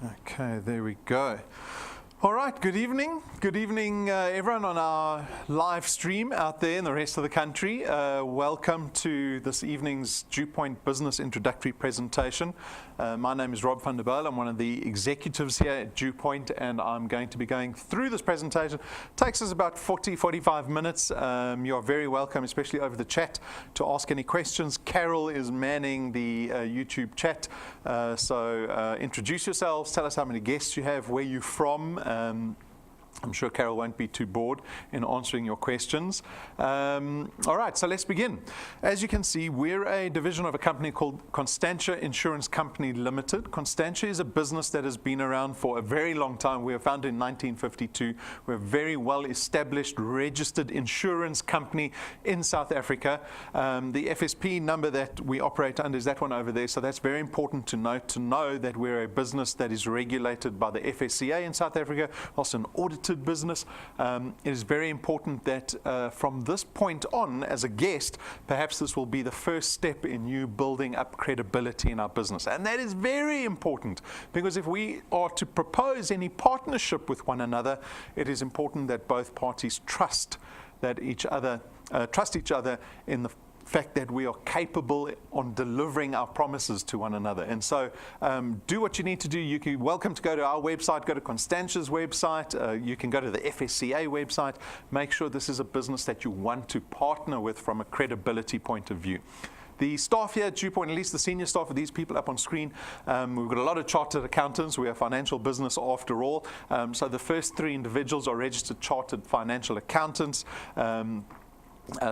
Okay, there we go. All right, good evening. Good evening, everyone on our live stream out there in the rest of the country. Welcome to this evening's DuePoint Business Introductory Presentation. My name is Rob van der Bijl. I'm one of the executives here at DuePoint, and I'm going to be going through this presentation. It takes us about 40-45 minutes. You are very welcome, especially over the chat, to ask any questions. Carol is manning the YouTube chat, so introduce yourselves, tell us how many guests you have, where you're from. I'm sure Carol won't be too bored in answering your questions. All right, so let's begin. As you can see, we're a division of a company called Constantia Insurance Company Limited. Constantia is a business that has been around for a very long time. We were founded in 1952. We're a very well-established, registered insurance company in South Africa. The FSP number that we operate under is that one over there, so that's very important to know that we're a business that is regulated by the FSCA in South Africa, also an audited business. It is very important that from this point on, as a guest, perhaps this will be the first step in you building up credibility in our business. And that is very important, because if we are to propose any partnership with one another, it is important that both parties trust each other in the fact that we are capable on delivering our promises to one another. And so do what you need to do. You're welcome to go to our website, go to Constantia's website, you can go to the FSCA website. Make sure this is a business that you want to partner with from a credibility point of view. The staff here at DuePoint, at least the senior staff of these people up on screen, we've got a lot of chartered accountants. We're a financial business after all. So the first three individuals are registered chartered financial accountants.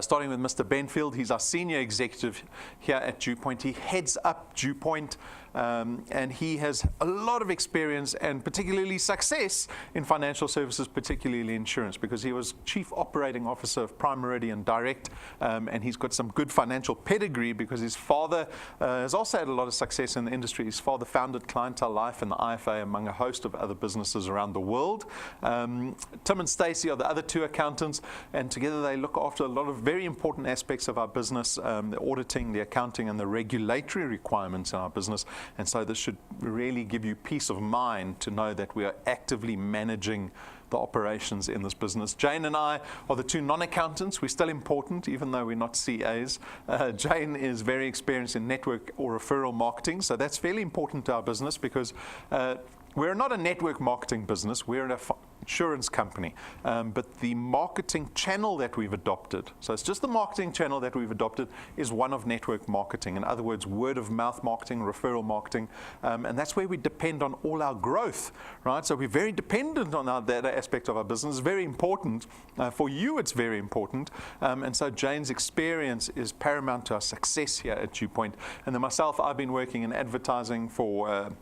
Starting with Mr. Benfield, he's our senior executive here at DuePoint. He heads up DuePoint, and he has a lot of experience and particularly success in financial services, particularly insurance, because he was Chief Operating Officer of Prime Meridian Direct, and he's got some good financial pedigree because his father has also had a lot of success in the industry. His father founded Clientele Life and the IFA, among a host of other businesses around the world. Tim and Stacey are the other two accountants, and together they look after a lot of very important aspects of our business, the auditing, the accounting, and the regulatory requirements in our business. And so this should really give you peace of mind to know that we are actively managing the operations in this business. Jane and I are the two non-accountants. We're still important, even though we're not CAs. Jane is very experienced in network or referral marketing, so that's fairly important to our business, because we're not a network marketing business. We're an insurance company, but the marketing channel that we've adopted, so it's just the marketing channel that we've adopted, is one of network marketing. In other words, word of mouth marketing, referral marketing, and that's where we depend on all our growth, right? So we're very dependent on that aspect of our business. It's very important. For you, it's very important, and so Jane's experience is paramount to our success here at DuePoint. And then myself, I've been working in advertising for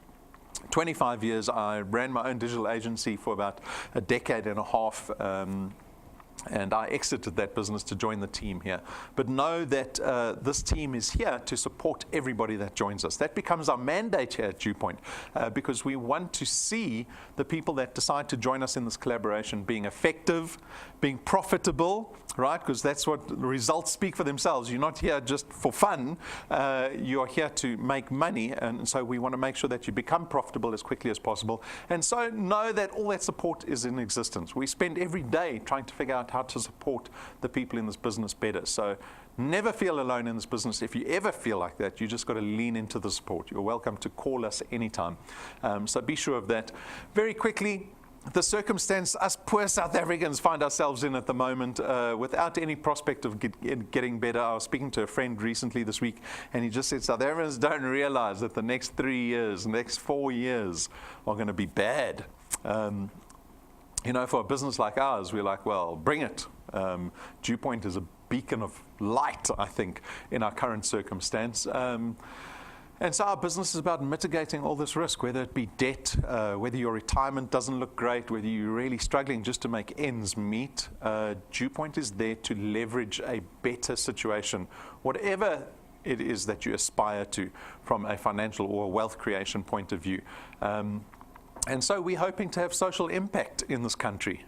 25 years. I ran my own digital agency for about a decade and a half, and I exited that business to join the team here. But know that this team is here to support everybody that joins us. That becomes our mandate here at DuePoint, because we want to see the people that decide to join us in this collaboration being effective, being profitable, right? Because that's what the results speak for themselves. You're not here just for fun. You are here to make money, and so we want to make sure that you become profitable as quickly as possible. And so know that all that support is in existence. We spend every day trying to figure out how to support the people in this business better. So never feel alone in this business. If you ever feel like that, you just got to lean into the support. You're welcome to call us anytime. So be sure of that. Very quickly, the circumstance us poor South Africans find ourselves in at the moment, without any prospect of getting better. I was speaking to a friend recently this week, and he just said South Africans don't realize that the next 3 years, next 4 years are going to be bad. You know, for a business like ours, we're like, well, bring it. DuePoint is a beacon of light, I think, in our current circumstance. And so our business is about mitigating all this risk, whether it be debt, whether your retirement doesn't look great, whether you're really struggling just to make ends meet. DuePoint is there to leverage a better situation, whatever it is that you aspire to from a financial or wealth creation point of view. And so we're hoping to have social impact in this country.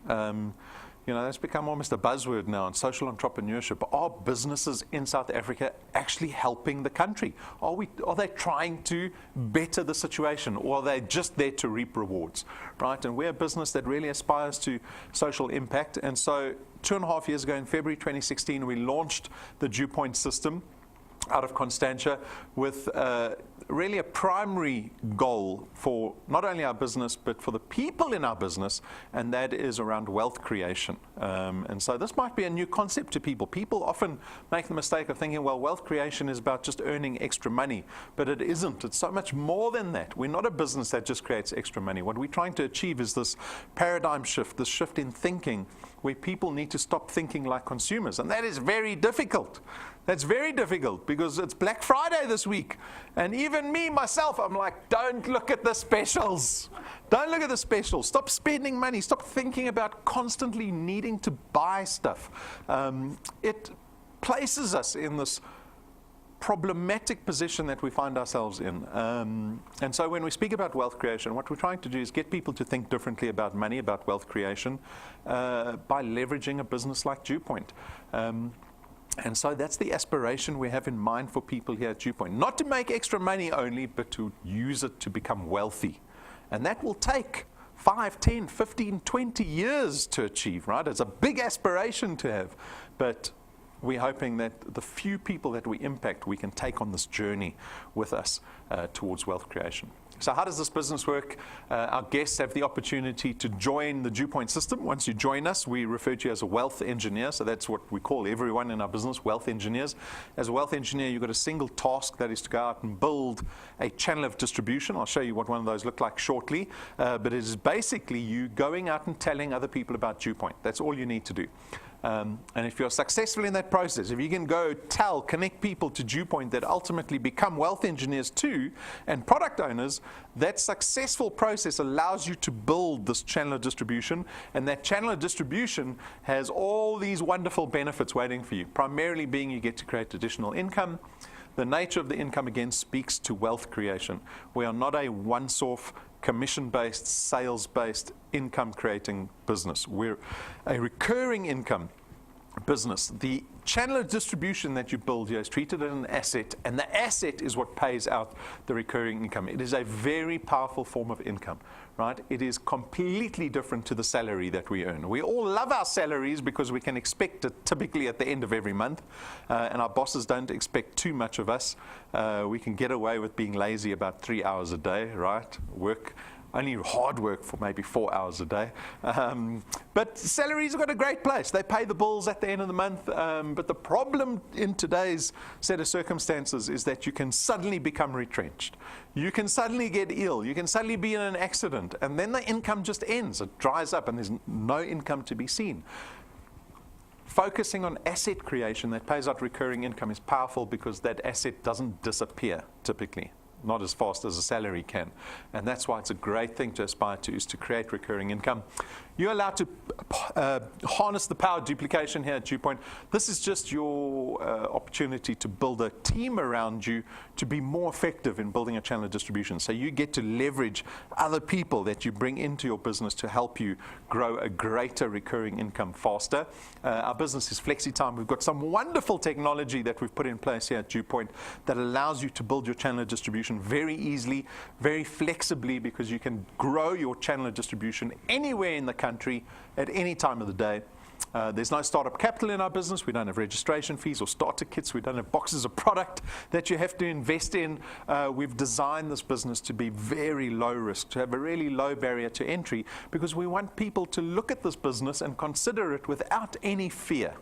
That's become almost a buzzword now in social entrepreneurship. Are businesses in South Africa actually helping the country? Are they trying to better the situation, or are they just there to reap rewards, right? And we're a business that really aspires to social impact. And so 2.5 years ago, in February 2016, we launched the DuePoint system out of Constantia with really a primary goal for not only our business but for the people in our business, and that is around wealth creation. And so this might be a new concept to people. People often make the mistake of thinking, well, wealth creation is about just earning extra money, but it isn't. It's so much more than that. We're not a business that just creates extra money. What we're trying to achieve is this paradigm shift, this shift in thinking, where people need to stop thinking like consumers, and that is very difficult. That's very difficult because it's Black Friday this week. And even me, myself, I'm like, don't look at the specials. Don't look at the specials. Stop spending money. Stop thinking about constantly needing to buy stuff. It places us in this problematic position that we find ourselves in. And so when we speak about wealth creation, what we're trying to do is get people to think differently about money, about wealth creation, by leveraging a business like DuePoint. And so that's the aspiration we have in mind for people here at DuePoint. Not to make extra money only, but to use it to become wealthy. And that will take 5, 10, 15, 20 years to achieve, right? It's a big aspiration to have. But we're hoping that the few people that we impact, we can take on this journey with us towards wealth creation. So how does this business work? Our guests have the opportunity to join the DuePoint system. Once you join us, we refer to you as a wealth engineer. So that's what we call everyone in our business, wealth engineers. As a wealth engineer, you've got a single task, that is to go out and build a channel of distribution. I'll show you what one of those look like shortly. But it is basically you going out and telling other people about DuePoint. That's all you need to do. And if you're successful in that process, if you can go connect people to DuePoint that ultimately become wealth engineers too, and product owners, that successful process allows you to build this channel of distribution. And that channel of distribution has all these wonderful benefits waiting for you, primarily being you get to create additional income. The nature of the income, again, speaks to wealth creation. We are not a once-off, commission-based, sales-based, income-creating business. We're a recurring income business. The channel of distribution that you build here is treated as an asset, and the asset is what pays out the recurring income. It is a very powerful form of income, right? It is completely different to the salary that we earn. We all love our salaries because we can expect it typically at the end of every month, and our bosses don't expect too much of us. We can get away with being lazy about 3 hours a day, right? Only hard work for maybe 4 hours a day. But salaries have got a great place. They pay the bills at the end of the month. But the problem in today's set of circumstances is that you can suddenly become retrenched. You can suddenly get ill. You can suddenly be in an accident. And then the income just ends. It dries up and there's no income to be seen. Focusing on asset creation that pays out recurring income is powerful because that asset doesn't disappear typically. Not as fast as a salary can. And that's why it's a great thing to aspire to, is to create recurring income. You're allowed to harness the power of duplication here at DuePoint. This is just your opportunity to build a team around you to be more effective in building a channel of distribution. So you get to leverage other people that you bring into your business to help you grow a greater recurring income faster. Our business is FlexiTime. We've got some wonderful technology that we've put in place here at DuePoint that allows you to build your channel of distribution very easily, very flexibly, because you can grow your channel of distribution anywhere in the country at any time of the day. There's no startup capital in our business. We don't have registration fees or starter kits. We don't have boxes of product that you have to invest in. We've designed this business to be very low risk, to have a really low barrier to entry, because we want people to look at this business and consider it without any fear.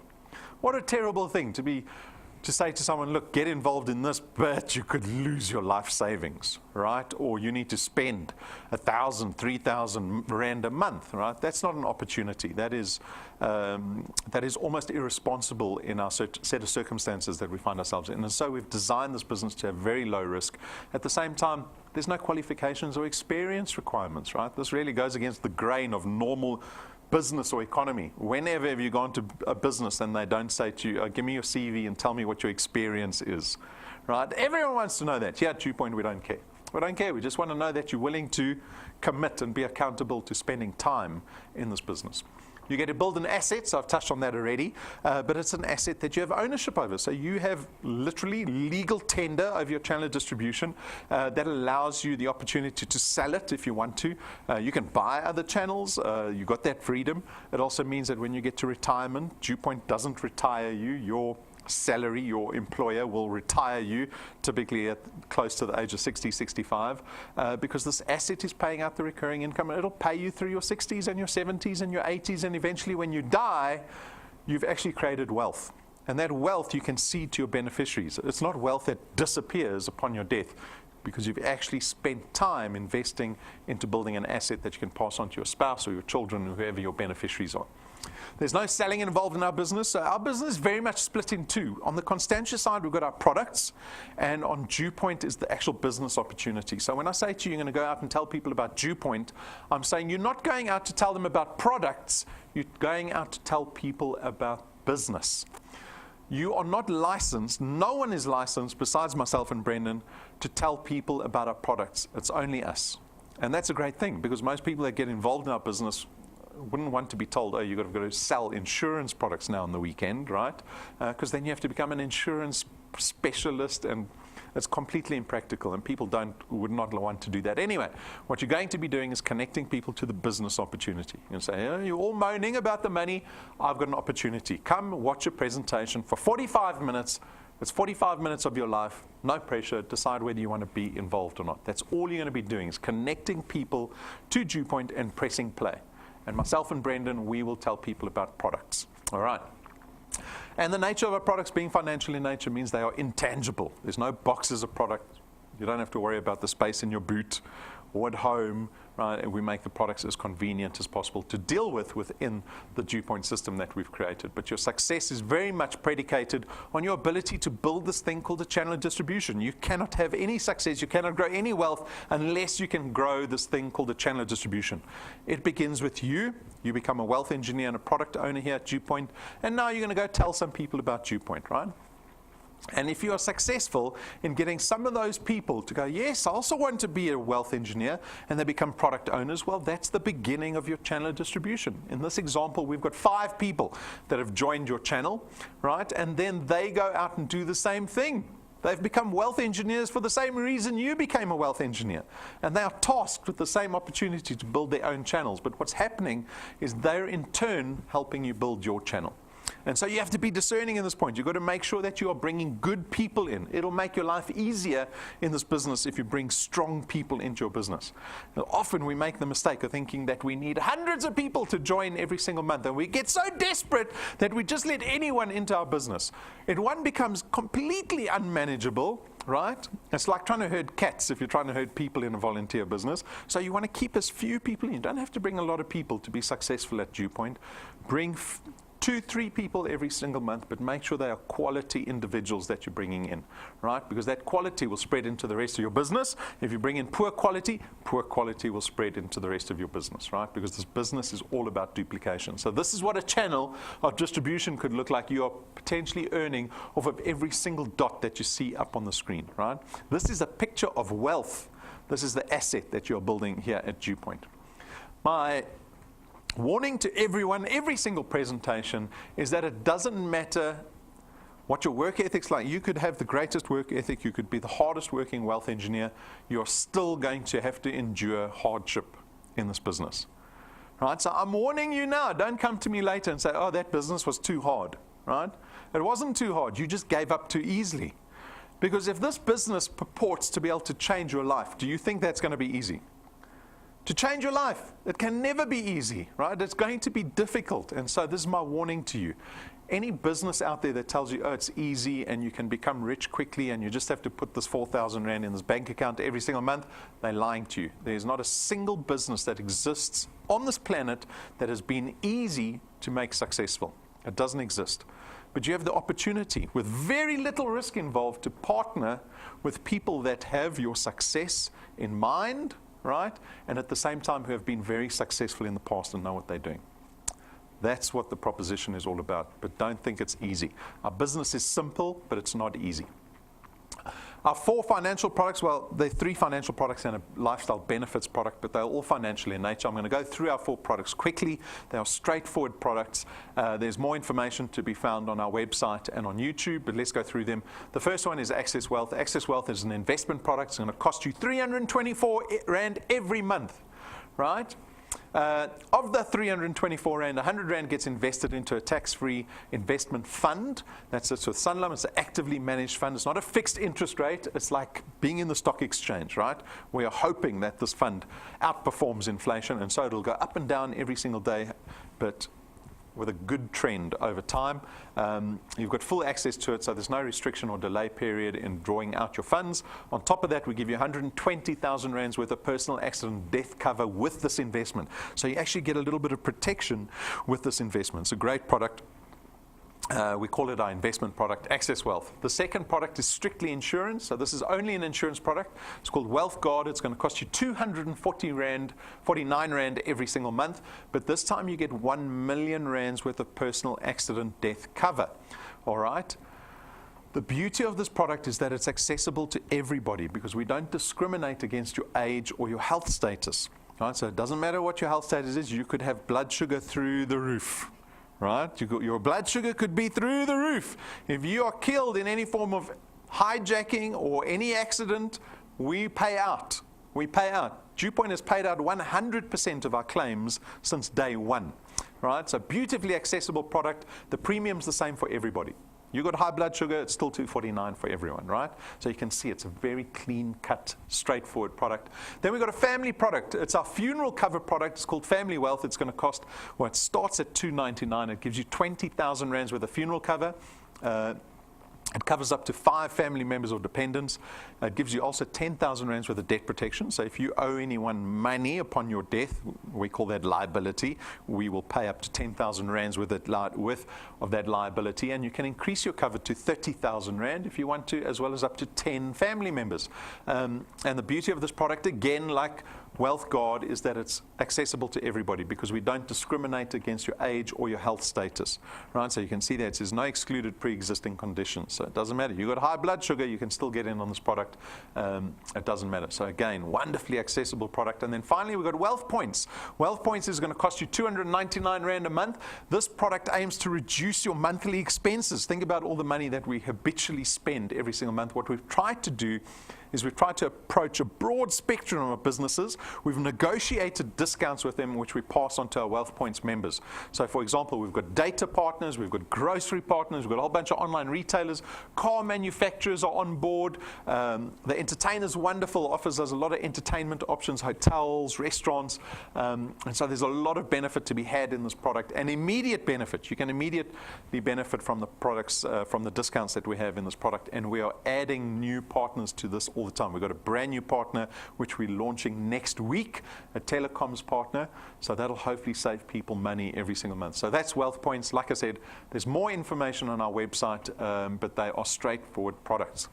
What a terrible thing to say to someone, look, get involved in this, but you could lose your life savings, right? Or you need to spend 1,000, 3,000 rand a month, right? That's not an opportunity. That is almost irresponsible in our set of circumstances that we find ourselves in. And so we've designed this business to have very low risk. At the same time, there's no qualifications or experience requirements, right? This really goes against the grain of normal business or economy. Whenever have you gone to a business and they don't say to you, give me your CV and tell me what your experience is, right? Everyone wants to know that. Here at DuePoint, we don't care. We don't care. We just want to know that you're willing to commit and be accountable to spending time in this business. You get to build an asset, so I've touched on that already, but it's an asset that you have ownership over. So you have literally legal tender over your channel of distribution that allows you the opportunity to sell it if you want to. You can buy other channels. You've got that freedom. It also means that when you get to retirement, DuePoint doesn't retire you. Your salary, your employer will retire you typically at close to the age of 60, 65, because this asset is paying out the recurring income, and it'll pay you through your 60s and your 70s and your 80s, and eventually when you die, you've actually created wealth. And that wealth you can cede to your beneficiaries. It's not wealth that disappears upon your death, because you've actually spent time investing into building an asset that you can pass on to your spouse or your children or whoever your beneficiaries are. There's no selling involved in our business. So our business is very much split in two. On the Constantia side, we've got our products, and on DuePoint is the actual business opportunity. So when I say to you, you're going to go out and tell people about DuePoint, I'm saying you're not going out to tell them about products, you're going out to tell people about business. You are not licensed, no one is licensed besides myself and Brendan to tell people about our products. It's only us. And that's a great thing, because most people that get involved in our business wouldn't want to be told, oh, you've got to go sell insurance products now on the weekend, right? Because then you have to become an insurance specialist, and it's completely impractical, and people would not want to do that. Anyway, what you're going to be doing is connecting people to the business opportunity. You say, oh, you're all moaning about the money. I've got an opportunity. Come watch a presentation for 45 minutes. It's 45 minutes of your life, no pressure. Decide whether you want to be involved or not. That's all you're going to be doing, is connecting people to DuePoint and pressing play. And myself and Brendan, we will tell people about products. All right. And the nature of our products being financial in nature means they are intangible. There's no boxes of product. You don't have to worry about the space in your boot or at home, right? And we make the products as convenient as possible to deal with within the DuePoint system that we've created. But your success is very much predicated on your ability to build this thing called a channel of distribution. You cannot have any success, you cannot grow any wealth unless you can grow this thing called a channel of distribution. It begins with you. You become a wealth engineer and a product owner here at DuePoint, and now you're going to go tell some people about DuePoint, right? And if you are successful in getting some of those people to go, yes, I also want to be a wealth engineer, and they become product owners, well, that's the beginning of your channel of distribution. In this example, we've got 5 people that have joined your channel, right? And then they go out and do the same thing. They've become wealth engineers for the same reason you became a wealth engineer. And they are tasked with the same opportunity to build their own channels. But what's happening is they're in turn helping you build your channel. And so you have to be discerning in this point. You've got to make sure that you are bringing good people in. It'll make your life easier in this business if you bring strong people into your business. Now, often we make the mistake of thinking that we need hundreds of people to join every single month, and we get so desperate that we just let anyone into our business. One becomes completely unmanageable, right? It's like trying to herd cats if you're trying to herd people in a volunteer business. So you want to keep as few people in. You don't have to bring a lot of people to be successful at DuePoint. Bring 2-3 people every single month, but make sure they are quality individuals that you're bringing in, right? Because that quality will spread into the rest of your business. If you bring in poor quality will spread into the rest of your business, right? Because this business is all about duplication. So this is what a channel of distribution could look like. You are potentially earning off of every single dot that you see up on the screen, right? This is a picture of wealth. This is the asset that you're building here at DuePoint. My warning to everyone, every single presentation, is that it doesn't matter what your work ethic's like. You could have the greatest work ethic, you could be the hardest working wealth engineer, you're still going to have to endure hardship in this business. Right? So I'm warning you now, don't come to me later and say, oh, that business was too hard. Right? It wasn't too hard, you just gave up too easily. Because if this business purports to be able to change your life, do you think that's going to be easy? To change your life, it can never be easy, right? It's going to be difficult. And so this is my warning to you. Any business out there that tells you, oh, it's easy and you can become rich quickly and you just have to put this 4,000 Rand in this bank account every single month, they're lying to you. There's not a single business that exists on this planet that has been easy to make successful. It doesn't exist. But you have the opportunity, with very little risk involved, to partner with people that have your success in mind, right? And at the same time who have been very successful in the past and know what they're doing. That's what the proposition is all about. But don't think it's easy. Our business is simple, but it's not easy. Our 4 financial products, well, there are 3 financial products and a lifestyle benefits product, but they're all financial in nature. I'm going to go through our 4 products quickly. They are straightforward products. There's more information to be found on our website and on YouTube, but let's go through them. The first one is Access Wealth. Access Wealth is an investment product. It's going to cost you 324 Rand every month, right? Of the 324 Rand, 100 Rand gets invested into a tax-free investment fund. That's it with Sanlam. It's an actively managed fund. It's not a fixed interest rate. It's like being in the stock exchange, right? We are hoping that this fund outperforms inflation, and so it'll go up and down every single day, but with a good trend over time. You've got full access to it, so there's no restriction or delay period in drawing out your funds. On top of that, we give you 120,000 Rands worth of personal accident death cover with this investment. So you actually get a little bit of protection with this investment. It's a great product. We call it our investment product, Access Wealth. The second product is strictly insurance. So this is only an insurance product. It's called Wealth Guard. It's going to cost you 49 Rand every single month. But this time you get 1 million Rands worth of personal accident death cover. All right. The beauty of this product is that it's accessible to everybody because we don't discriminate against your age or your health status. Right? So it doesn't matter what your health status is. You could have blood sugar through the roof. Right? Your blood sugar could be through the roof. If you are killed in any form of hijacking or any accident, we pay out. We pay out. DuePoint has paid out 100% of our claims since day one. Right? So beautifully accessible product. The premium's the same for everybody. You got high blood sugar, it's still 249 for everyone, right? So you can see it's a very clean-cut, straightforward product. Then we've got a family product. It's our funeral cover product. It's called Family Wealth. It's going to cost, well, it starts at 299. It gives you 20,000 Rands worth of funeral cover. It covers up to 5 family members or dependents. It gives you also 10,000 Rands worth of debt protection. So if you owe anyone money upon your death, we call that liability. We will pay up to 10,000 Rands worth of that liability. And you can increase your cover to 30,000 Rand if you want to, as well as up to 10 family members. And the beauty of this product, again, like Wealth Guard, is that it's accessible to everybody because we don't discriminate against your age or your health status. Right? So you can see that it says no excluded pre-existing conditions. So it doesn't matter. You've got high blood sugar, you can still get in on this product. It doesn't matter. So again, wonderfully accessible product. And then finally, we've got Wealth Points. Wealth Points is going to cost you 299 Rand a month. This product aims to reduce your monthly expenses. Think about all the money that we habitually spend every single month. What we've tried to do is we've tried to approach a broad spectrum of businesses. We've negotiated discounts with them, which we pass on to our Wealth Points members. So, for example, we've got data partners, we've got grocery partners, we've got a whole bunch of online retailers, car manufacturers are on board. The entertainer's wonderful, offers us a lot of entertainment options, hotels, restaurants, and so there's a lot of benefit to be had in this product, and immediate benefit. You can immediately benefit from the products, from the discounts that we have in this product, and we are adding new partners to this all the time. We've got a brand new partner which we're launching next week, a telecoms partner, so that'll hopefully save people money every single month. So that's Wealth Points. Like I said, there's more information on our website, but they are straightforward products.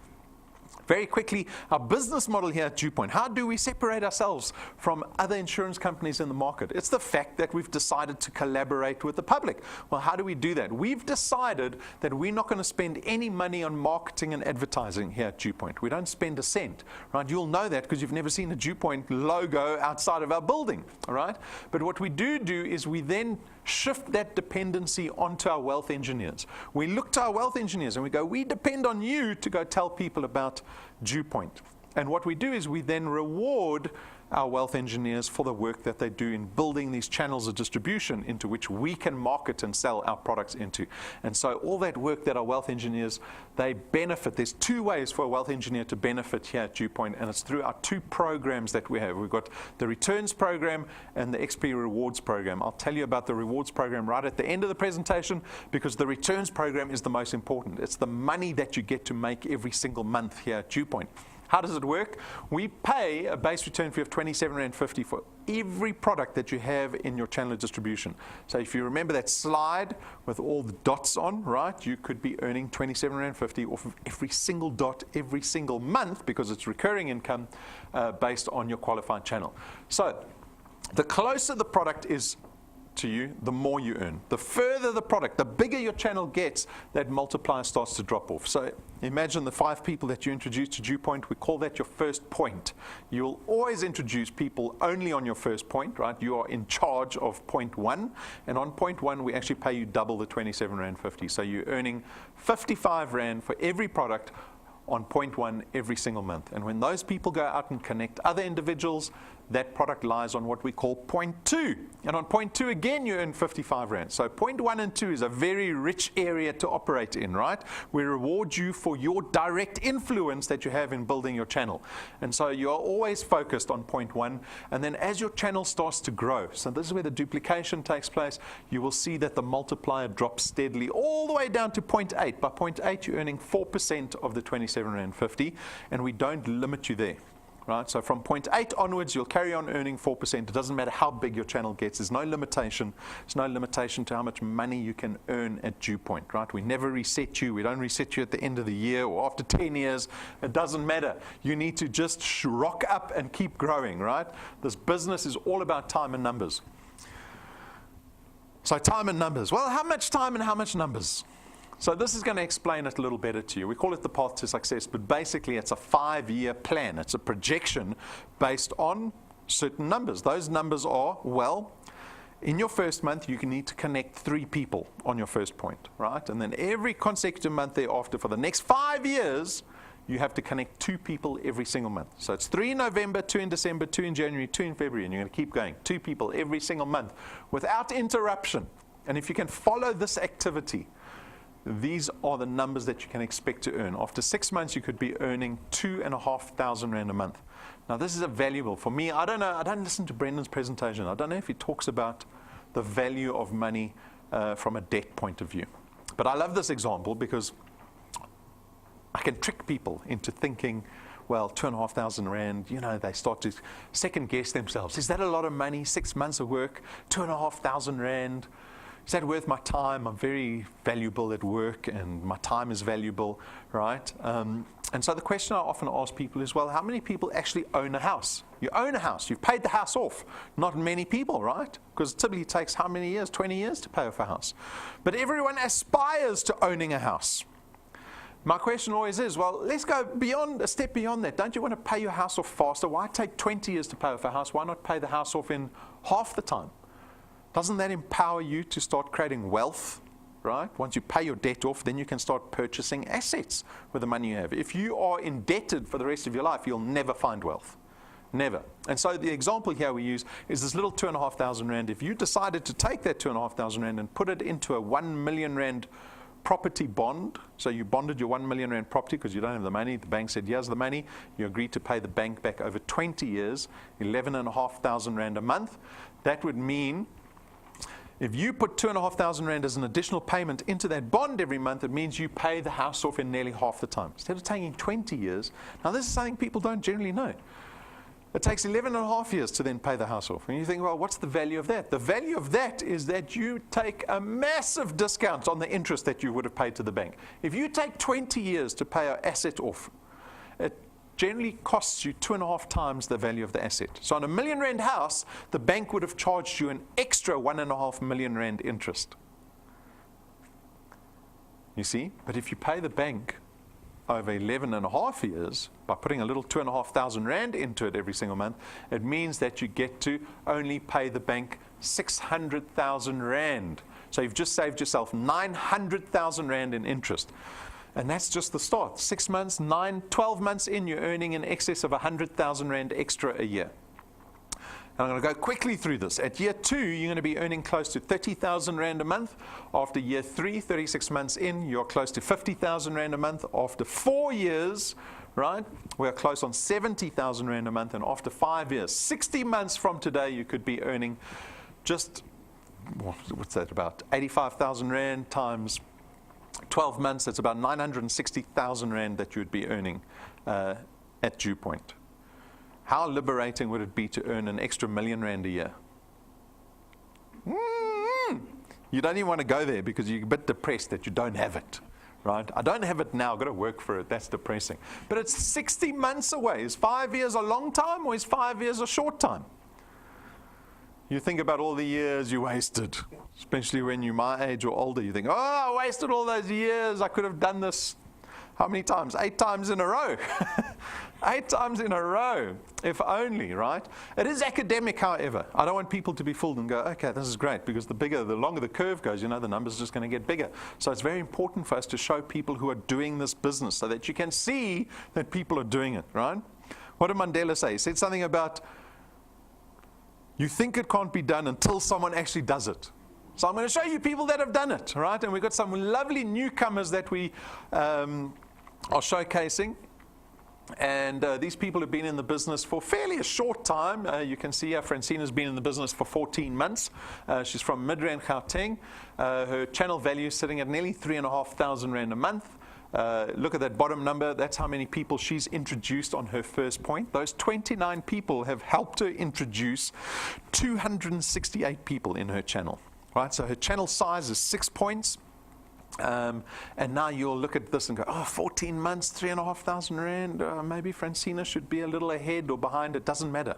Very quickly, our business model here at DuePoint. How do we separate ourselves from other insurance companies in the market? It's the fact that we've decided to collaborate with the public. Well, how do we do that? We've decided that we're not going to spend any money on marketing and advertising here at DuePoint. We don't spend a cent, right? You'll know that because you've never seen a DuePoint logo outside of our building, all right? But what we do is we then shift that dependency onto our wealth engineers. We look to our wealth engineers and we go, we depend on you to go tell people about DuePoint. And what we do is we then reward our wealth engineers for the work that they do in building these channels of distribution into which we can market and sell our products into. And so all that work that our wealth engineers, they benefit. There's 2 ways for a wealth engineer to benefit here at DuePoint, and it's through our 2 programs that we have. We've got the returns program and the XP rewards program. I'll tell you about the rewards program right at the end of the presentation because the returns program is the most important. It's the money that you get to make every single month here at DuePoint. How does it work? We pay a base return fee of 27.50 Rand for every product that you have in your channel of distribution. So if you remember that slide with all the dots on, right, you could be earning 27.50 Rand off of every single dot every single month because it's recurring income based on your qualified channel. So the closer the product is to you, the more you earn. The further the product, the bigger your channel gets, that multiplier starts to drop off. So imagine the 5 people that you introduce to DuePoint, we call that your first point. You'll always introduce people only on your first point, right? You are in charge of point 1, and on point 1 we actually pay you double the 27 Rand 50. So you're earning 55 Rand for every product on point 1 every single month. And when those people go out and connect other individuals, that product lies on what we call point 2. And on point 2 again, you earn 55 Rand. So point 1 and 2 is a very rich area to operate in, right? We reward you for your direct influence that you have in building your channel. And so you are always focused on point 1. And then as your channel starts to grow, so this is where the duplication takes place, you will see that the multiplier drops steadily all the way down to point 8. By point 8, you're earning 4% of the 27 Rand 50, and we don't limit you there. Right? So from point 8 onwards, you'll carry on earning 4%. It doesn't matter how big your channel gets. There's no limitation. There's no limitation to how much money you can earn at DuePoint. Right? We never reset you. We don't reset you at the end of the year or after 10 years. It doesn't matter. You need to just rock up and keep growing. Right? This business is all about time and numbers. So time and numbers. Well, how much time and how much numbers? So this is going to explain it a little better to you. We call it the path to success, but basically it's a 5-year plan. It's a projection based on certain numbers. Those numbers are, well, in your first month, you can need to connect 3 people on your first point, right? And then every consecutive month thereafter, for the next 5 years, you have to connect 2 people every single month. So it's 3 in November, 2 in December, 2 in January, 2 in February, and you're going to keep going. 2 people every single month without interruption. And if you can follow this activity, these are the numbers that you can expect to earn. After 6 months, you could be earning 2,500 Rand a month. Now, this is a valuable. For me, I don't know, I don't listen to Brendan's presentation. I don't know if he talks about the value of money from a debt point of view. But I love this example because I can trick people into thinking, well, 2,500 Rand, you know, they start to second guess themselves. Is that a lot of money? 6 months of work, 2,500 Rand. Is that worth my time? I'm very valuable at work and my time is valuable, right? And so the question I often ask people is, well, how many people actually own a house? You own a house. You've paid the house off. Not many people, right? Because it typically takes how many years? 20 years to pay off a house. But everyone aspires to owning a house. My question always is, well, let's go beyond, a step beyond that. Don't you want to pay your house off faster? Why take 20 years to pay off a house? Why not pay the house off in half the time? Doesn't that empower you to start creating wealth, right? Once you pay your debt off, then you can start purchasing assets with the money you have. If you are indebted for the rest of your life, you'll never find wealth. Never. And so the example here we use is this little 2,500 Rand. If you decided to take that 2,500 Rand and put it into a 1 million Rand property bond, so you bonded your 1 million Rand property because you don't have the money, the bank said, here's the money, you agreed to pay the bank back over 20 years, 11,500 Rand a month, that would mean if you put 2,500 Rand as an additional payment into that bond every month, it means you pay the house off in nearly half the time. Instead of taking 20 years, now this is something people don't generally know. It takes 11 and a half years to then pay the house off. And you think, well, what's the value of that? The value of that is that you take a massive discount on the interest that you would have paid to the bank. If you take 20 years to pay an asset off, it generally costs you 2.5 times the value of the asset. So on a 1 million Rand house, the bank would have charged you an extra 1.5 million Rand interest. You see? But if you pay the bank over 11 and a half years, by putting a little 2,500 Rand into it every single month, it means that you get to only pay the bank 600,000 Rand. So you've just saved yourself 900,000 Rand in interest. And that's just the start. 6 months, 9, 12 months in, you're earning in excess of 100,000 Rand extra a year. And I'm going to go quickly through this. At year 2, you're going to be earning close to 30,000 Rand a month. After year 3, 36 months in, you're close to 50,000 Rand a month. After 4 years, right, we're close on 70,000 Rand a month. And after 5 years, 60 months from today, you could be earning just, what's that, about 85,000 Rand times 12 months, that's about 960,000 Rand that you would be earning at DuePoint. How liberating would it be to earn an extra 1 million Rand a year? You don't even want to go there because you're a bit depressed that you don't have it, right? I don't have it now, I've got to work for it, that's depressing. But it's 60 months away. Is 5 years a long time or is 5 years a short time? You think about all the years you wasted, especially when you're my age or older. You think, oh, I wasted all those years. I could have done this, how many times? 8 times in a row. 8 times in a row, if only, right? It is academic, however. I don't want people to be fooled and go, okay, this is great, because the longer the curve goes, the number's just going to get bigger. So it's very important for us to show people who are doing this business so that you can see that people are doing it, right? What did Mandela say? He said something about, you think it can't be done until someone actually does it. So I'm going to show you people that have done it, right? And we've got some lovely newcomers that we are showcasing. And these people have been in the business for fairly a short time. You can see here, Francina's been in the business for 14 months. She's from Midrand, Gauteng. Her channel value is sitting at nearly 3,500 Rand a month. Look at that bottom number. That's how many people she's introduced on her first point. Those 29 people have helped her introduce 268 people in her channel. Right? So her channel size is 6 points. And now you'll look at this and go, oh, 14 months, 3,500 Rand. Maybe Francina should be a little ahead or behind. It doesn't matter.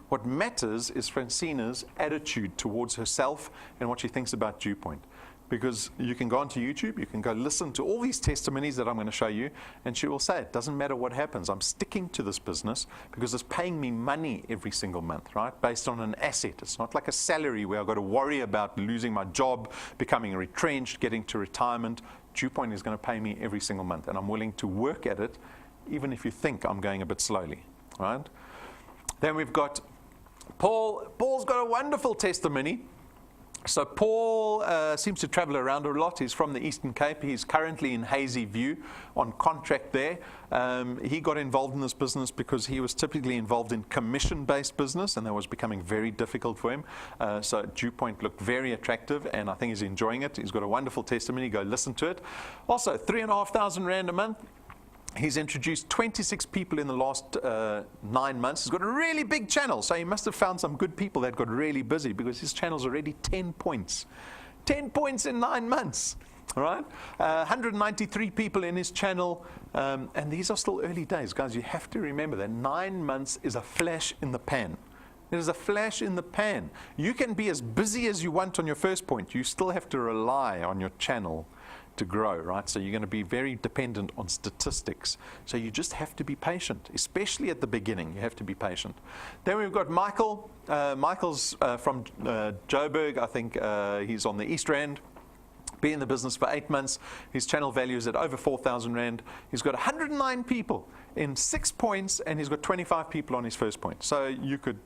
What matters is Francina's attitude towards herself and what she thinks about DuePoint. Because you can go onto YouTube, you can go listen to all these testimonies that I'm going to show you, and she will say, it doesn't matter what happens. I'm sticking to this business because it's paying me money every single month, right? Based on an asset. It's not like a salary where I've got to worry about losing my job, becoming retrenched, getting to retirement. DuePoint is going to pay me every single month, and I'm willing to work at it, even if you think I'm going a bit slowly, right? Then we've got Paul. Paul's got a wonderful testimony. So Paul seems to travel around a lot. He's from the Eastern Cape. He's currently in Hazy View on contract there. He got involved in this business because he was typically involved in commission-based business, and that was becoming very difficult for him. So DuePoint looked very attractive, and I think he's enjoying it. He's got a wonderful testimony. Go listen to it. Also, 3,500 Rand a month. He's introduced 26 people in the last 9 months. He's got a really big channel, so he must have found some good people that got really busy because his channel's already 10 points. 10 points in 9 months, all right? 193 people in his channel, and these are still early days. Guys, you have to remember that 9 months is a flash in the pan. It is a flash in the pan. You can be as busy as you want on your first point. You still have to rely on your channel to grow, right? So you're going to be very dependent on statistics. So you just have to be patient, especially at the beginning. You have to be patient. Then we've got Michael. Michael's from Joburg. I think he's on the East Rand. Been in the business for 8 months. His channel value is at over 4,000 Rand. He's got 109 people in 6 points, and he's got 25 people on his first point. So you could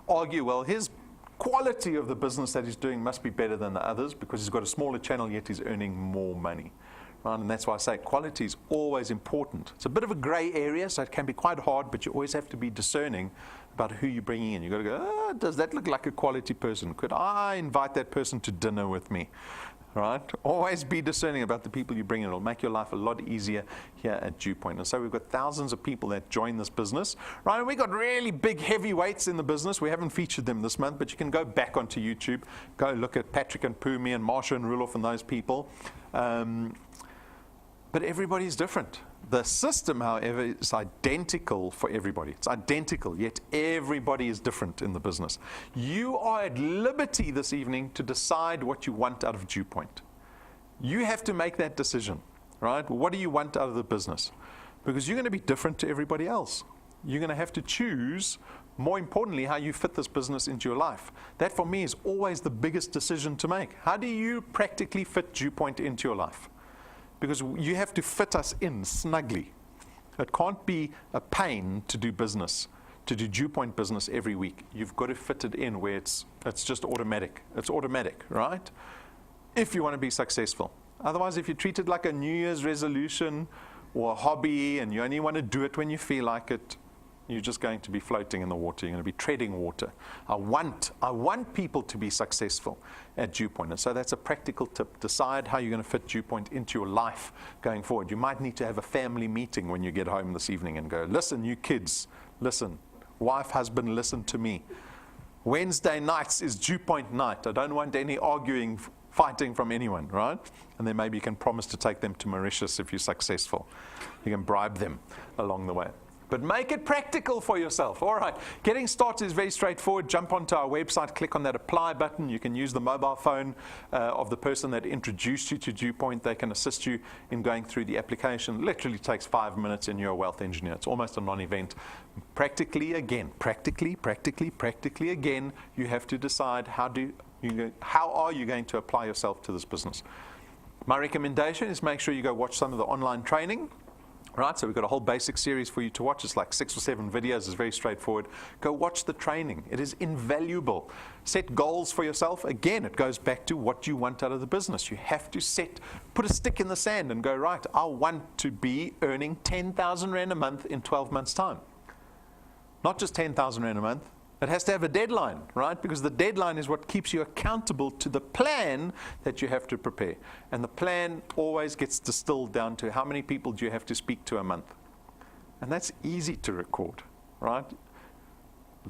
argue, well, his quality of the business that he's doing must be better than the others because he's got a smaller channel, yet he's earning more money. Right? And that's why I say quality is always important. It's a bit of a gray area, so it can be quite hard, but you always have to be discerning about who you're bringing in. You've got to go, oh, does that look like a quality person? Could I invite that person to dinner with me? Right? Always be discerning about the people you bring in. It'll make your life a lot easier here at DuePoint. And so we've got thousands of people that join this business. Right? And we've got really big heavyweights in the business. We haven't featured them this month, but you can go back onto YouTube, go look at Patrick and Pumi and Marsha and Rulof and those people. But everybody's different. The system, however, is identical for everybody. It's identical, yet everybody is different in the business. You are at liberty this evening to decide what you want out of DuePoint. You have to make that decision, right? What do you want out of the business? Because you're going to be different to everybody else. You're going to have to choose, more importantly, how you fit this business into your life. That, for me, is always the biggest decision to make. How do you practically fit DuePoint into your life? Because you have to fit us in snugly. It can't be a pain to do business, to do DuePoint business every week. You've got to fit it in where it's just automatic. It's automatic, right? If you want to be successful. Otherwise, if you treat it like a New Year's resolution or a hobby and you only want to do it when you feel like it, you're just going to be floating in the water. You're going to be treading water. I want people to be successful at DuePoint. And so that's a practical tip. Decide how you're going to fit DuePoint into your life going forward. You might need to have a family meeting when you get home this evening and go, listen, you kids, listen. Wife, husband, listen to me. Wednesday nights is DuePoint night. I don't want any arguing, fighting from anyone, right? And then maybe you can promise to take them to Mauritius if you're successful. You can bribe them along the way. But make it practical for yourself. All right, getting started is very straightforward. Jump onto our website, click on that apply button. You can use the mobile phone of the person that introduced you to DuePoint. They can assist you in going through the application. Literally takes 5 minutes and you're a wealth engineer. It's almost a non-event. Practically again, you have to decide how are you going to apply yourself to this business. My recommendation is make sure you go watch some of the online training. Right, so we've got a whole basic series for you to watch. It's like 6 or 7 videos. It's very straightforward. Go watch the training. It is invaluable. Set goals for yourself. Again, it goes back to what you want out of the business. You have to put a stick in the sand and go, right, I want to be earning 10,000 Rand a month in 12 months' time. Not just 10,000 Rand a month. It has to have a deadline, right? Because the deadline is what keeps you accountable to the plan that you have to prepare. And the plan always gets distilled down to how many people do you have to speak to a month. And that's easy to record, right?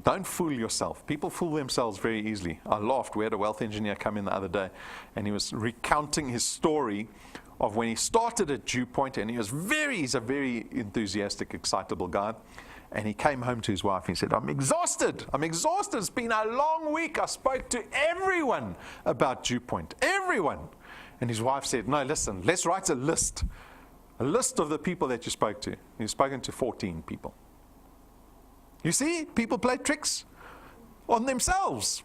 Don't fool yourself. People fool themselves very easily. I laughed. We had a wealth engineer come in the other day, and he was recounting his story of when he started at DuePoint, and he's a very enthusiastic, excitable guy. And he came home to his wife and he said, I'm exhausted. It's been a long week. I spoke to everyone about DuePoint. Everyone. And his wife said, no, listen, let's write a list. A list of the people that you spoke to. You've spoken to 14 people. You see, people play tricks on themselves.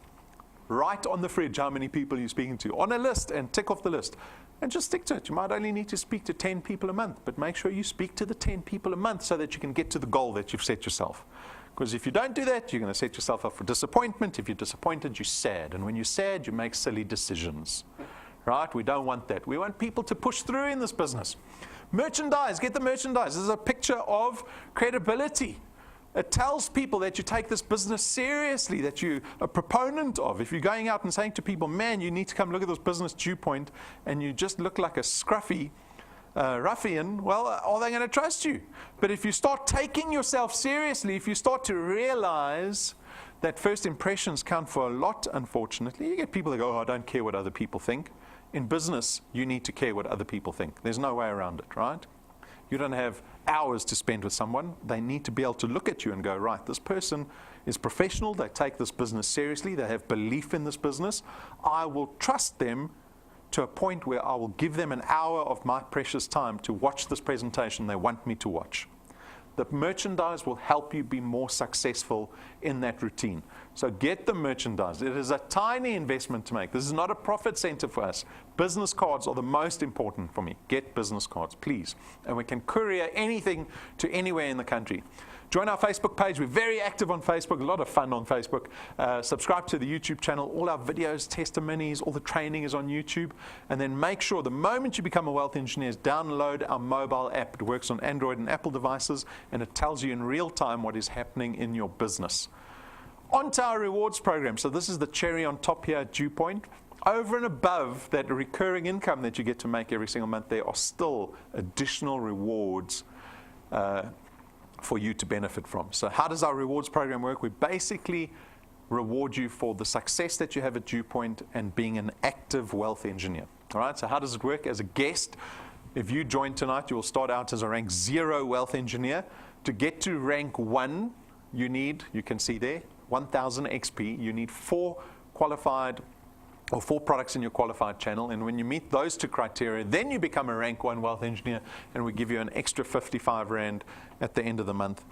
Write on the fridge how many people you're speaking to. On a list and tick off the list. And just stick to it. You might only need to speak to 10 people a month, but make sure you speak to the 10 people a month so that you can get to the goal that you've set yourself. Because if you don't do that, you're going to set yourself up for disappointment. If you're disappointed, you're sad. And when you're sad, you make silly decisions. Right? We don't want that. We want people to push through in this business. Merchandise. Get the merchandise. This is a picture of credibility. It tells people that you take this business seriously, that you're a proponent of. If you're going out and saying to people, man, you need to come look at this business DuePoint, and you just look like a scruffy ruffian, well, are they going to trust you? But if you start taking yourself seriously, if you start to realize that first impressions count for a lot, unfortunately, you get people that go, oh, I don't care what other people think. In business, you need to care what other people think. There's no way around it, right? You don't have hours to spend with someone. They need to be able to look at you and go, right, this person is professional. They take this business seriously. They have belief in this business. I will trust them to a point where I will give them an hour of my precious time to watch this presentation they want me to watch. The merchandise will help you be more successful in that routine. So get the merchandise. It is a tiny investment to make. This is not a profit center for us. Business cards are the most important for me. Get business cards, please. And we can courier anything to anywhere in the country. Join our Facebook page. We're very active on Facebook, a lot of fun on Facebook. Subscribe to the YouTube channel. All our videos, testimonies, all the training is on YouTube. And then make sure the moment you become a wealth engineer, download our mobile app. It works on Android and Apple devices, and it tells you in real time what is happening in your business. On to our rewards program. So this is the cherry on top here at DuePoint. Over and above that recurring income that you get to make every single month, there are still additional rewards for you to benefit from. So how does our rewards program work? We basically reward you for the success that you have at DuePoint and being an active wealth engineer. All right, so how does it work? As a guest, if you join tonight, you will start out as a rank 0 wealth engineer. To get to rank 1, you can see there, 1,000 XP. You need 4 products in your qualified channel, and when you meet those 2 criteria, then you become a rank 1 wealth engineer, and we give you an extra 55 Rand at the end of the month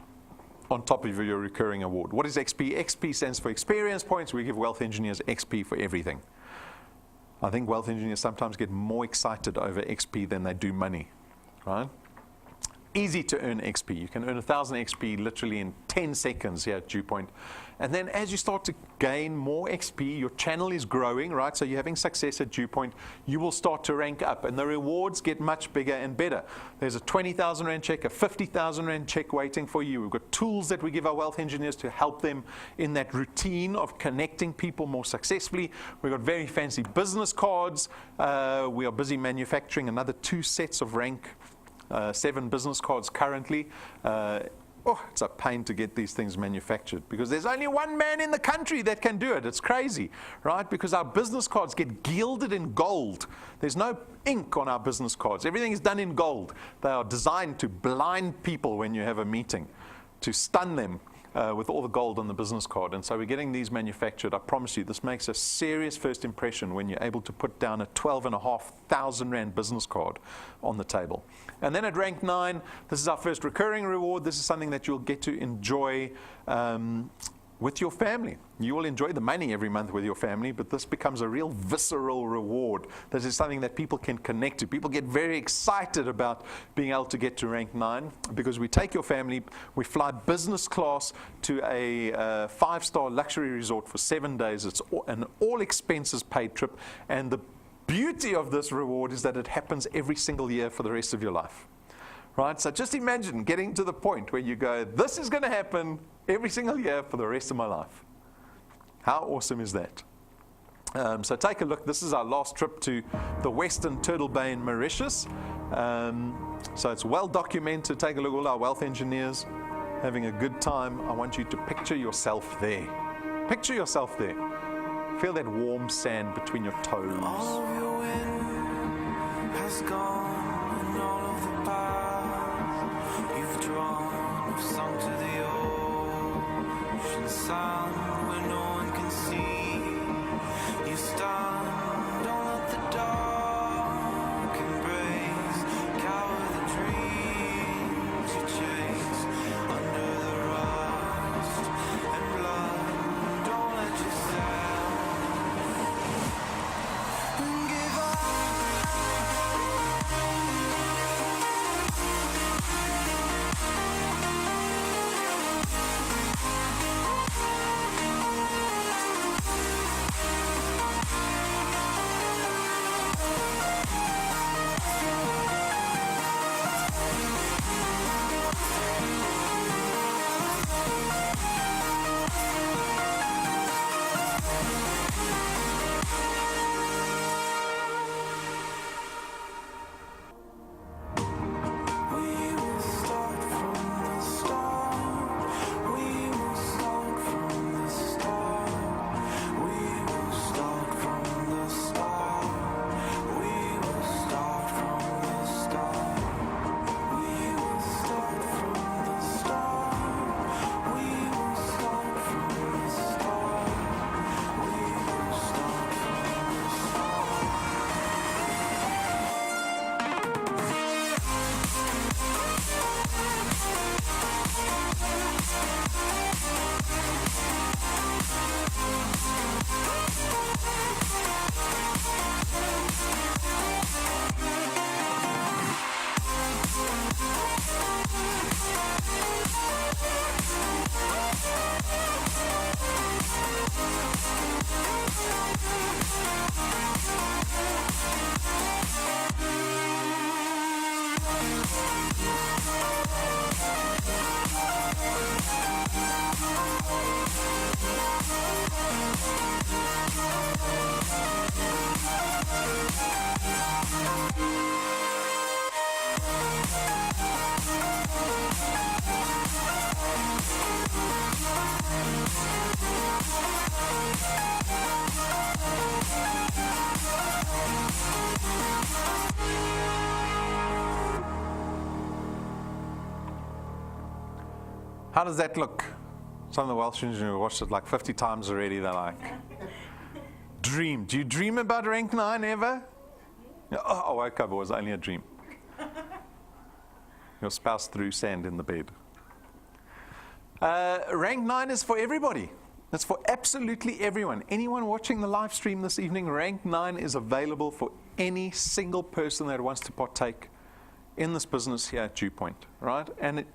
on top of your recurring award. What is XP? XP stands for experience points. We give wealth engineers XP for everything. I think wealth engineers sometimes get more excited over XP than they do money, right? Easy to earn XP. You can earn 1,000 XP literally in 10 seconds here at DuePoint. And then as you start to gain more XP, your channel is growing, right? So you're having success at DuePoint, you will start to rank up, and the rewards get much bigger and better. There's a 20,000 Rand check, a 50,000 Rand check waiting for you. We've got tools that we give our wealth engineers to help them in that routine of connecting people more successfully. We've got very fancy business cards. We are busy manufacturing another 2 sets of rank 7 business cards currently. It's a pain to get these things manufactured because there's only one man in the country that can do it. It's crazy, right? Because our business cards get gilded in gold. There's no ink on our business cards. Everything is done in gold. They are designed to blind people when you have a meeting. to stun them with all the gold on the business card. And so we're getting these manufactured. I promise you, this makes a serious first impression when you're able to put down a 12,500 Rand business card on the table. And then at rank 9, this is our first recurring reward. This is something that you'll get to enjoy with your family. You will enjoy the money every month with your family, but this becomes a real visceral reward. This is something that people can connect to. People get very excited about being able to get to rank 9 because we take your family, we fly business class to a 5-star luxury resort for 7 days. It's an all expenses paid trip, and the beauty of this reward is that it happens every single year for the rest of your life. Right? So just imagine getting to the point where you go, this is going to happen every single year for the rest of my life. How awesome is that? So take a look. This is our last trip to the Western Turtle Bay in Mauritius. So it's well documented. Take a look, all our wealth engineers having a good time. I want you to picture yourself there. Picture yourself there. Feel that warm sand between your toes. All of your wind has gone, and all of the paths you've drawn have sunk to the ocean sound where no one can see. You stand on at the dark embrace, cower the dreams you chase under the rust and blood. Don't let yourself give up. How does that look? Some of the Welsh engineers who watched it like 50 times already, they're like, dream. Do you dream about rank 9 ever? Oh, I woke up, it was only a dream. Your spouse threw sand in the bed. Rank 9 is for everybody. It's for absolutely everyone. Anyone watching the live stream this evening, rank 9 is available for any single person that wants to partake in this business here at DuePoint, right? And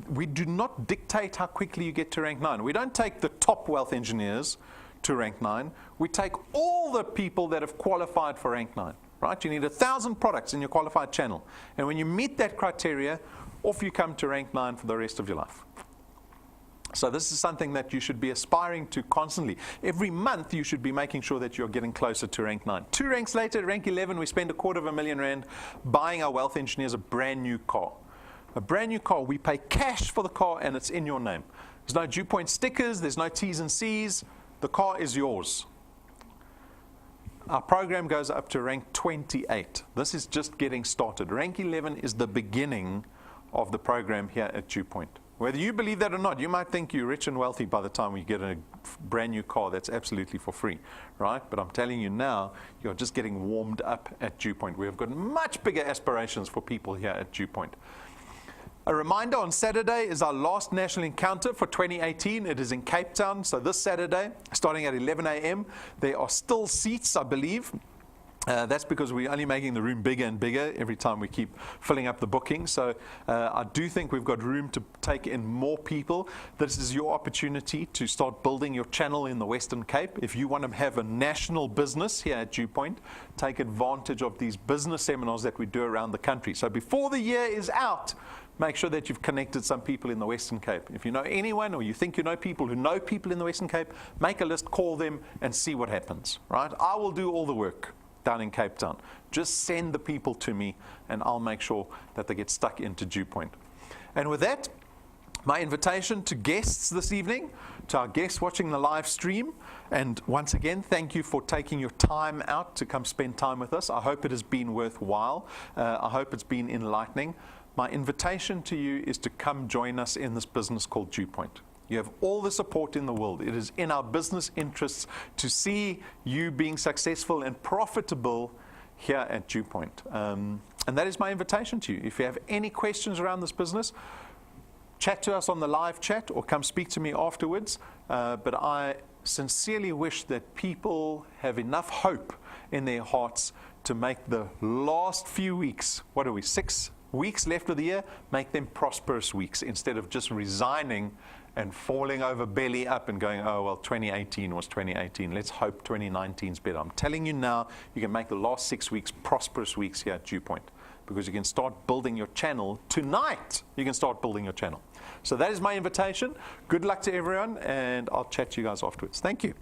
we do not dictate how quickly you get to rank 9. We don't take the top wealth engineers to rank 9. We take all the people that have qualified for rank 9, right? You need 1,000 products in your qualified channel. And when you meet that criteria, off you come to rank 9 for the rest of your life. So this is something that you should be aspiring to constantly. Every month you should be making sure that you're getting closer to rank 9. 2 ranks later, at rank 11, we spend R250,000 buying our wealth engineers a brand new car. A brand new car, we pay cash for the car and it's in your name. There's no DuePoint stickers, there's no T's and C's. The car is yours. Our program goes up to rank 28. This is just getting started. Rank 11 is the beginning of the program here at DuePoint. Whether you believe that or not, you might think you're rich and wealthy by the time we get a brand new car that's absolutely for free, right? But I'm telling you now, you're just getting warmed up at DuePoint. We have got much bigger aspirations for people here at DuePoint. A reminder, on Saturday is our last national encounter for 2018. It is in Cape Town, so this Saturday, starting at 11 a.m. There are still seats, I believe. That's because we're only making the room bigger and bigger every time we keep filling up the booking. So I do think we've got room to take in more people. This is your opportunity to start building your channel in the Western Cape. If you want to have a national business here at DuePoint, take advantage of these business seminars that we do around the country. So before the year is out, make sure that you've connected some people in the Western Cape. If you know anyone or you think you know people who know people in the Western Cape, make a list, call them, and see what happens, right? I will do all the work down in Cape Town. Just send the people to me, and I'll make sure that they get stuck into DuePoint. And with that, my invitation to guests this evening, to our guests watching the live stream, and once again, thank you for taking your time out to come spend time with us. I hope it has been worthwhile. I hope it's been enlightening. My invitation to you is to come join us in this business called DuePoint. You have all the support in the world. It is in our business interests to see you being successful and profitable here at DuePoint. And that is my invitation to you. If you have any questions around this business, chat to us on the live chat or come speak to me afterwards. But I sincerely wish that people have enough hope in their hearts to make the last few weeks, what are we, 6 weeks left of the year, make them prosperous weeks instead of just resigning and falling over belly up and going, oh, well, 2018 was 2018. Let's hope 2019 is better. I'm telling you now, you can make the last 6 weeks prosperous weeks here at DuePoint because you can start building your channel tonight. You can start building your channel. So that is my invitation. Good luck to everyone, and I'll chat to you guys afterwards. Thank you.